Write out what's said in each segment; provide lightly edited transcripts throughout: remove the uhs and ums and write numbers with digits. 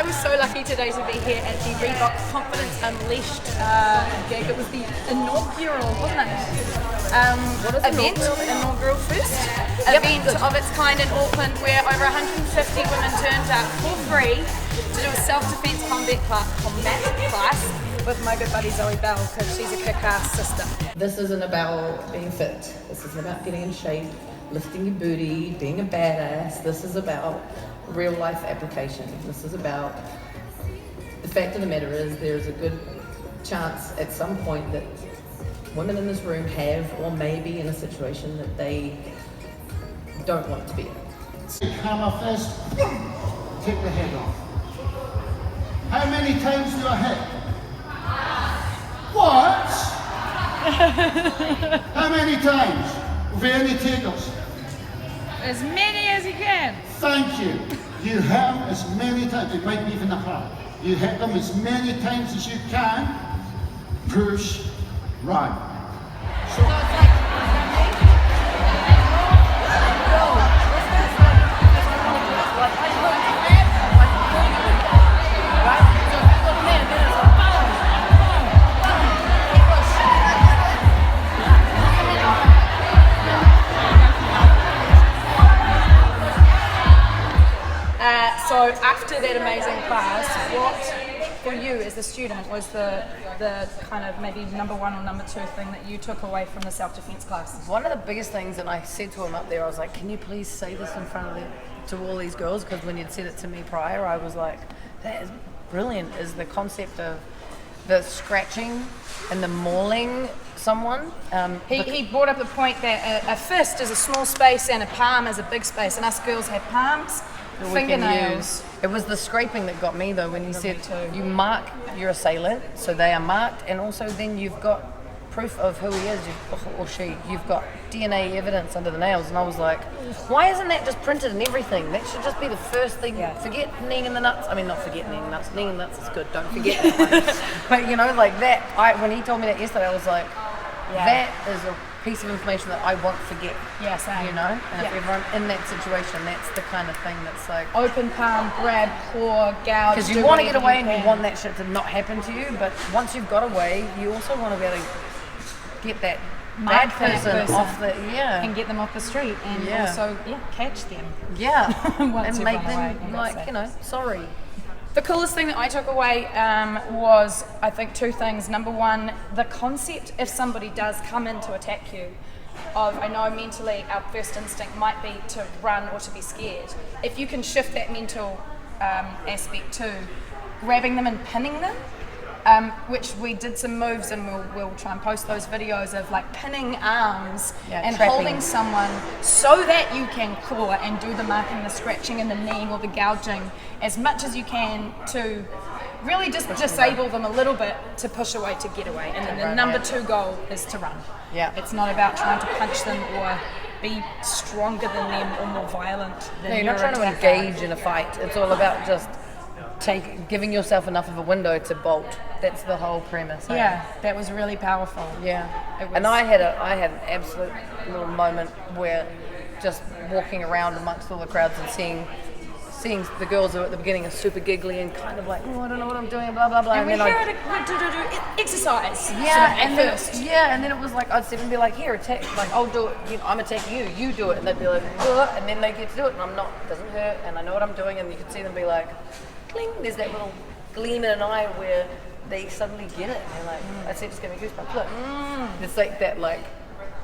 I was so lucky today to be here at the Reebok Confidence Unleashed gig. It was the inaugural, wasn't it? Inaugural first event of its kind in Auckland, where over 150 women turned up for free to do a self-defence combat class with my good buddy Zoe Bell, because she's a kick-ass sister. This isn't about being fit. This isn't about getting in shape, lifting your booty, being a badass. This is about real life application. This is about the fact of the matter is there's a good chance at some point that women in this room have or may be in a situation that they don't want to be in. Hammer first, take the head off. How many times do I hit? What? How many times? With any takers? As many as you can. Thank you. You hit them as many times, it might be even a half. You hit them as many times as you can, push, run. So it's like, so after that amazing class, what for you as a student was the kind of maybe number one or number two thing that you took away from the self-defense class? One of the biggest things, and I said to him up there, I was like, can you please say this in front of to all these girls? Because when you'd said it to me prior, I was like, that is brilliant, is the concept of the scratching and the mauling someone. He brought up the point that a fist is a small space and a palm is a big space, and us girls have palms, fingernails. It was the scraping that got me though, when he said too. you mark your assailant, so they are marked, and also then you've got proof of who he is, or she. You've got DNA evidence under the nails, and I was like, why isn't that just printed in everything? That should just be the first thing. Yeah. Forget kneeing in the nuts. I mean, not forget kneeing in the nuts. Kneeing in the nuts is good. Don't forget that one. But you know, like that. When he told me that yesterday, I was like, that is a piece of information that I won't forget. Yeah, same. You know, and if everyone in that situation, that's the kind of thing that's like open palm, grab, claw, gouge. Because you want to get away and you want that shit to not happen to you, but once you've got away, you also want to be able to get that bad person off the and get them off the street, and also catch them. And make them like sorry. The coolest thing that I took away was, I think, two things. Number one, the concept, if somebody does come in to attack you, I know mentally our first instinct might be to run or to be scared. If you can shift that mental aspect to grabbing them and pinning them, which we did some moves, and we'll try and post those videos of like pinning arms and trapping, holding someone so that you can claw and do the marking, the scratching and the kneeing or the gouging as much as you can to really just disable them a little bit to push away, to get away. And then the number two goal is to run. It's not about trying to punch them or be stronger than them or more violent than you're not trying to engage in a fight. It's all about just giving yourself enough of a window to bolt. That's the whole premise. That was really powerful. And I had an absolute little moment where just walking around amongst all the crowds and seeing the girls who at the beginning are super giggly and kind of like, I don't know what I'm doing, blah blah blah. And we're here to exercise. And then it was like I'd sit and be like, here, attack, like I'll do it. I'm attacking you. You do it, and they'd be like, ugh, and then they get to do it, and I'm not. It doesn't hurt, and I know what I'm doing, and you could see them be like, cling. There's that little gleam in an eye where they suddenly get it, and they're like, that's it, just give me goosebumps. Look, it's like that, like,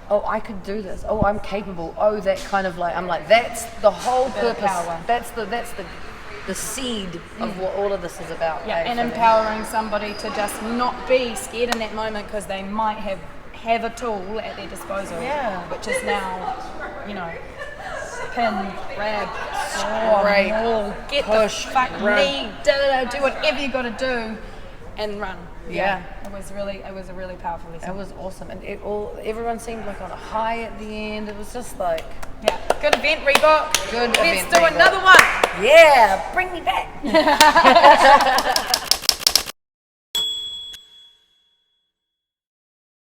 oh, I could do this. Oh, I'm capable. Oh, that kind of like, I'm like, that's the whole purpose. Power. That's the seed of what all of this is about. And empowering somebody to just not be scared in that moment, because they might have a tool at their disposal. Which is now, pin, grab, scrape, get push, the fuck knee, do whatever you got to do, and run. It was a really powerful lesson. It was awesome, and everyone seemed like on a high at the end. It was just like good event, Reebok. Let's do another one. Yeah, bring me back.